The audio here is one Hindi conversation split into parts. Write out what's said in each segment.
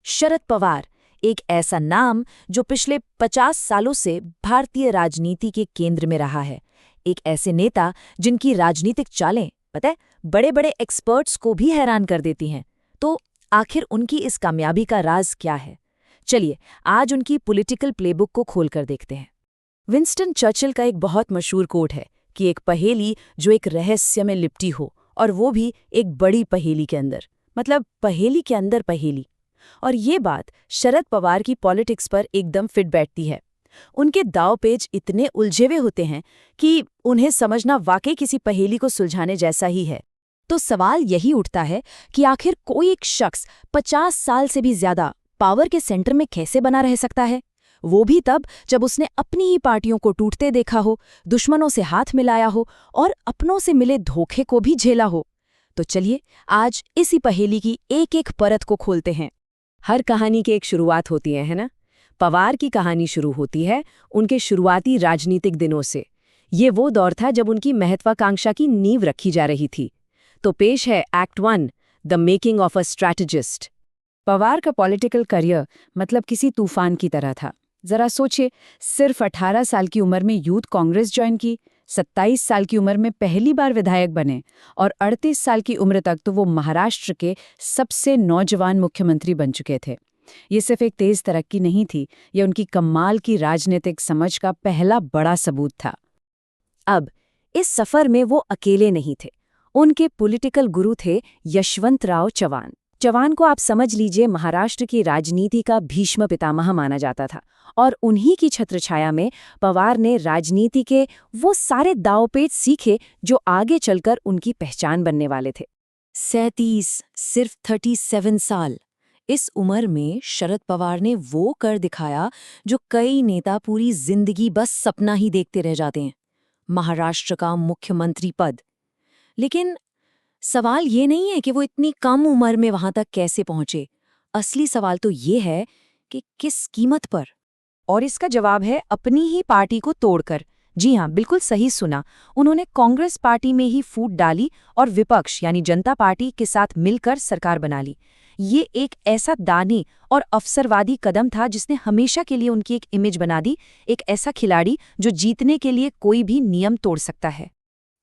शरद पवार, एक ऐसा नाम जो पिछले 50 सालों से भारतीय राजनीति के केंद्र में रहा है। एक ऐसे नेता जिनकी राजनीतिक चालें, पता है, बड़े-बड़े एक्सपर्ट्स को भी हैरान कर देती हैं। तो आखिर उनकी इस कामयाबी का राज क्या है? चलिए, आज उनकी पॉलिटिकल प्लेबुक को खोलकर देखते हैं। विंस्टन चर्चिल का एक बहुत मशहूर कोट है कि एक पहेली जो एक रहस्य में लिपटी हो, और वो भी एक बड़ी पहेली के अंदर, मतलब पहेली के अंदर पहेली। और ये बात शरद पवार की पॉलिटिक्स पर एकदम फिट बैठती है। उनके दांवपेच इतने उलझे हुए होते हैं कि उन्हें समझना वाकई किसी पहेली को सुलझाने जैसा ही है। तो सवाल यही उठता है कि आखिर कोई एक शख्स 50 साल से भी ज्यादा पावर के सेंटर में कैसे बना रह सकता है, वो भी तब जब उसने अपनी ही पार्टियों को टूटते देखा हो, दुश्मनों से हाथ मिलाया हो और अपनों से मिले धोखे को भी झेला हो। तो चलिए आज इसी पहेली की एक एक परत को खोलते हैं। हर कहानी की एक शुरुआत होती है ना? पवार की कहानी शुरू होती है उनके शुरुआती राजनीतिक दिनों से। ये वो दौर था जब उनकी महत्वाकांक्षा की नींव रखी जा रही थी। तो पेश है act 1, the making of a strategist. Pawar का पॉलिटिकल करियर मतलब किसी तूफान की तरह था। जरा सोचिए, सिर्फ 18 साल की उम्र में यूथ कांग्रेस ज्वाइन की, 27 साल की उम्र में पहली बार विधायक बने और 38 साल की उम्र तक तो वो महाराष्ट्र के सबसे नौजवान मुख्यमंत्री बन चुके थे। ये सिर्फ एक तेज तरक्की नहीं थी, ये उनकी कमाल की राजनीतिक समझ का पहला बड़ा सबूत था। अब इस सफर में वो अकेले नहीं थे। उनके पॉलिटिकल गुरु थे यशवंतराव चव्हाण। चव्हाण को आप समझ लीजिए महाराष्ट्र की राजनीति का भीष्म पितामह माना जाता था, और उन्हीं की छत्रछाया में पवार ने राजनीति के वो सारे दांवपेच सीखे जो आगे चलकर उनकी पहचान बनने वाले थे। 37, सिर्फ 37 साल। इस उम्र में शरद पवार ने वो कर दिखाया जो कई नेता पूरी जिंदगी बस सपना ही देखते रह जाते हैं, महाराष्ट्र का मुख्यमंत्री पद। लेकिन सवाल ये नहीं है कि वो इतनी कम उम्र में वहां तक कैसे पहुंचे। असली सवाल तो ये है कि किस कीमत पर। और इसका जवाब है अपनी ही पार्टी को तोड़कर। जी हाँ, बिल्कुल सही सुना। उन्होंने कांग्रेस पार्टी में ही फूट डाली और विपक्ष यानी जनता पार्टी के साथ मिलकर सरकार बना ली। ये एक ऐसा दानी और अवसरवादी कदम था जिसने हमेशा के लिए उनकी एक इमेज बना दी, एक ऐसा खिलाड़ी जो जीतने के लिए कोई भी नियम तोड़ सकता है।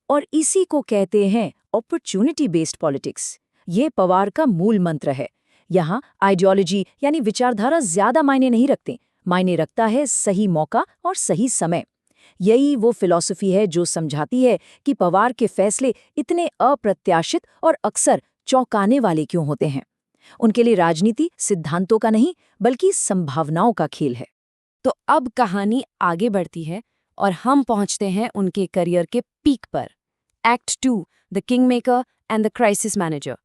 और इसी को कहते हैं अपॉर्चुनिटी बेस्ड पॉलिटिक्स। ये पवार का मूल मंत्र है। यहाँ आइडियोलॉजी यानी विचारधारा ज्यादा मायने नहीं रखते, मायने रखता है सही मौका और सही समय। यही वो फिलॉसफी है जो समझाती है कि पवार के फैसले इतने अप्रत्याशित और अक्सर चौंकाने वाले क्यों होते हैं। उनके लिए राजनीति सिद्धांतों का नहीं बल्कि संभावनाओं का खेल है। तो अब कहानी आगे बढ़ती है और हम पहुंचते हैं उनके करियर के पीक पर। Act 2, the king maker and the crisis manager.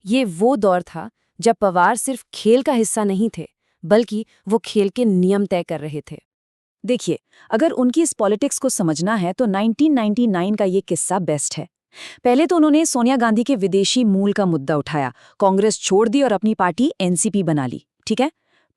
ये वो दौर था जब पवार सिर्फ खेल का हिस्सा नहीं थे, बल्कि वो खेल के नियम तय कर रहे थे। देखिए, अगर उनकी इस पॉलिटिक्स को समझना है तो 1999 का ये किस्सा बेस्ट है। पहले तो उन्होंने सोनिया गांधी के विदेशी मूल का मुद्दा उठाया, कांग्रेस छोड़ दी और अपनी पार्टी एनसीपी बना ली, ठीक है।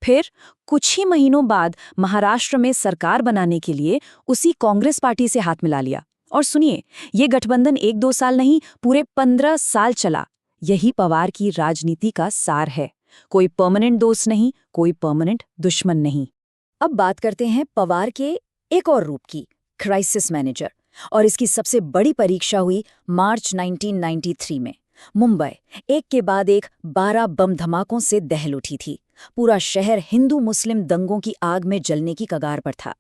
फिर कुछ ही महीनों बाद महाराष्ट्र में सरकार बनाने के लिए उसी कांग्रेस पार्टी से हाथ मिला लिया। और सुनिए, ये गठबंधन 1-2 साल नहीं, पूरे 15 साल चला। यही पवार की राजनीति का सार है। कोई परमानेंट दोस्त नहीं, कोई परमानेंट दुश्मन नहीं। अब बात करते हैं पवार के एक और रूप की, क्राइसिस मैनेजर। और इसकी सबसे बड़ी परीक्षा हुई मार्च 1993 में। मुंबई एक के बाद एक 12 बम धमाकों से दहल उठी थी। पूरा शहर हिंदू मुस्लिम दंगों की आग में जलने की कगार पर था।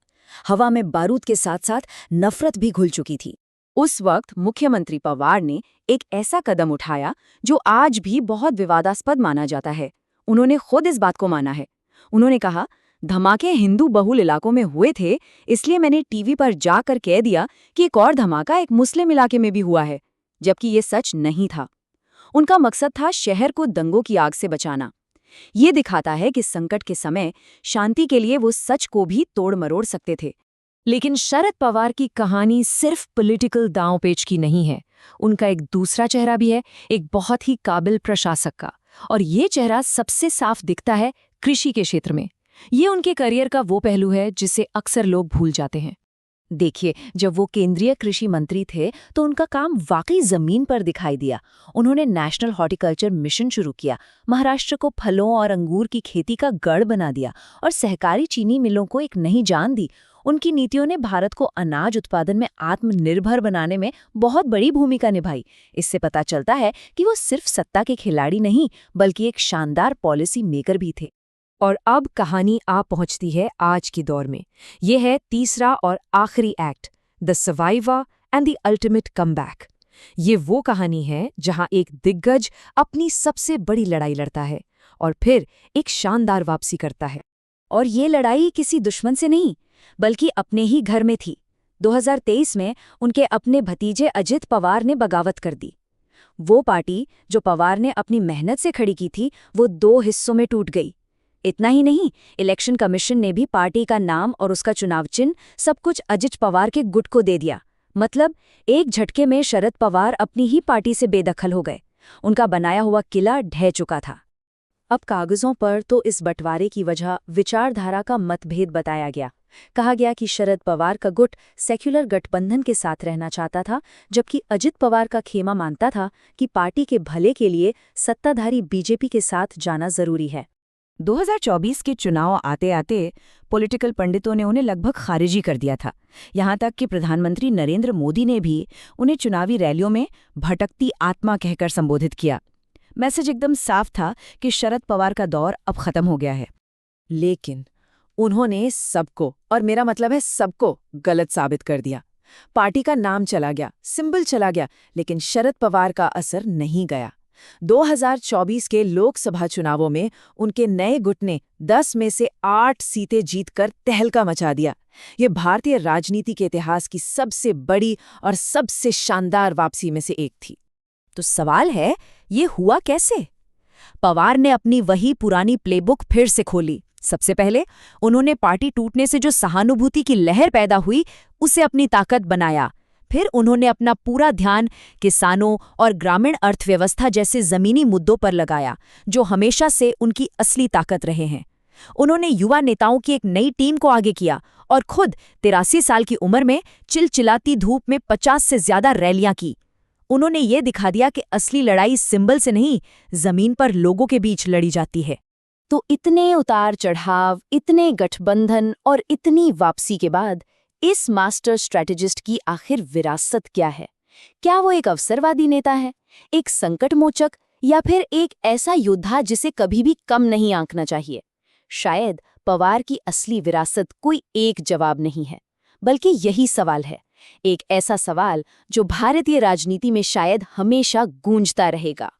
हवा में बारूद के साथ साथ नफरत भी घुल चुकी थी। उस वक्त मुख्यमंत्री पवार ने एक ऐसा कदम उठाया जो आज भी बहुत विवादास्पद माना जाता है। उन्होंने खुद इस बात को माना है। उन्होंने कहा, धमाके हिंदू बहुल इलाकों में हुए थे, इसलिए मैंने टीवी पर जाकर कह दिया कि एक और धमाका एक मुस्लिम इलाके में भी हुआ है, जबकि ये सच नहीं था। उनका मकसद था शहर को दंगों की आग से बचाना। ये दिखाता है कि संकट के समय शांति के लिए वो सच को भी तोड़ मरोड़ सकते थे। लेकिन शरद पवार की कहानी सिर्फ पॉलिटिकल दांवपेच की नहीं है। उनका एक दूसरा चेहरा भी है, एक बहुत ही काबिल प्रशासक का। और ये चेहरा सबसे साफ दिखता है कृषि के क्षेत्र में। ये उनके करियर का वो पहलू है जिसे अक्सर लोग भूल जाते हैं। देखिए, जब वो केंद्रीय कृषि मंत्री थे तो उनका काम वाकई जमीन पर दिखाई दिया। उन्होंने नेशनल हॉर्टिकल्चर मिशन शुरू किया, महाराष्ट्र को फलों और अंगूर की खेती का गढ़ बना दिया और सहकारी चीनी मिलों को एक नई जान दी। उनकी नीतियों ने भारत को अनाज उत्पादन में आत्मनिर्भर बनाने में बहुत बड़ी भूमिका निभाई। इससे पता चलता है कि वो सिर्फ सत्ता के खिलाड़ी नहीं, बल्कि एक शानदार पॉलिसी मेकर भी थे। और अब कहानी आ पहुंचती है आज के दौर में। ये है तीसरा और आखिरी act, the survivor and the ultimate comeback. ये वो कहानी है जहां एक दिग्गज अपनी सबसे बड़ी लड़ाई लड़ता है और फिर एक शानदार वापसी करता है। और ये लड़ाई किसी दुश्मन से नहीं, बल्कि अपने ही घर में थी। 2023 में उनके अपने भतीजे अजित पवार ने बगावत कर दी। वो पार्टी जो पवार ने अपनी मेहनत से खड़ी की थी, वो 2 हिस्सों में टूट गई। इतना ही नहीं, इलेक्शन कमीशन ने भी पार्टी का नाम और उसका चुनाव चिन्ह सब कुछ अजित पवार के गुट को दे दिया। मतलब एक झटके में शरद पवार अपनी ही पार्टी से बेदखल हो गए। उनका बनाया हुआ किला ढह चुका था। अब कागजों पर तो इस बंटवारे की वजह विचारधारा का मतभेद बताया गया। कहा गया कि शरद पवार का गुट सेक्युलर गठबंधन के साथ रहना चाहता था, जबकि अजित पवार का खेमा मानता था कि पार्टी के भले के लिए सत्ताधारी बीजेपी के साथ जाना जरूरी है। 2024 के चुनाव आते आते पॉलिटिकल पंडितों ने उन्हें लगभग खारिजी कर दिया था। यहाँ तक कि प्रधानमंत्री नरेंद्र मोदी ने भी उन्हें चुनावी रैलियों में भटकती आत्मा कहकर संबोधित किया। मैसेज एकदम साफ था कि शरद पवार का दौर अब खत्म हो गया है। लेकिन उन्होंने सबको, और मेरा मतलब है सबको, गलत साबित कर दिया। पार्टी का नाम चला गया, सिंबल चला गया, लेकिन शरद पवार का असर नहीं गया। 2024 के लोकसभा चुनावों में उनके नए गुट ने 10 में से 8 सीटें जीतकर तहलका मचा दिया। ये भारतीय राजनीति के इतिहास की सबसे बड़ी और सबसे शानदार वापसी में से एक थी। तो सवाल है, ये हुआ कैसे? पवार ने अपनी वही पुरानी प्लेबुक फिर से खोली। सबसे पहले उन्होंने पार्टी टूटने से जो सहानुभूति की लहर पैदा हुई, उसे अपनी ताकत बनाया। फिर उन्होंने अपना पूरा ध्यान किसानों और ग्रामीण अर्थव्यवस्था जैसे जमीनी मुद्दों पर लगाया, जो हमेशा से उनकी असली ताकत रहे हैं। उन्होंने युवा नेताओं की एक नई टीम को आगे किया और खुद 83 साल की उम्र में चिलचिलाती धूप में 50 से ज्यादा रैलियां की। उन्होंने ये दिखा दिया कि असली लड़ाई सिंबल से नहीं, जमीन पर लोगों के बीच लड़ी जाती है। तो इतने उतार चढ़ाव, इतने गठबंधन और इतनी वापसी के बाद इस मास्टर स्ट्रैटेजिस्ट की आखिर विरासत क्या है? क्या वो एक अवसरवादी नेता है, एक संकटमोचक, या फिर एक ऐसा योद्धा जिसे कभी भी कम नहीं आंकना चाहिए? शायद पवार की असली विरासत कोई एक जवाब नहीं है, बल्कि यही सवाल है। एक ऐसा सवाल जो भारतीय राजनीति में शायद हमेशा गूंजता रहेगा।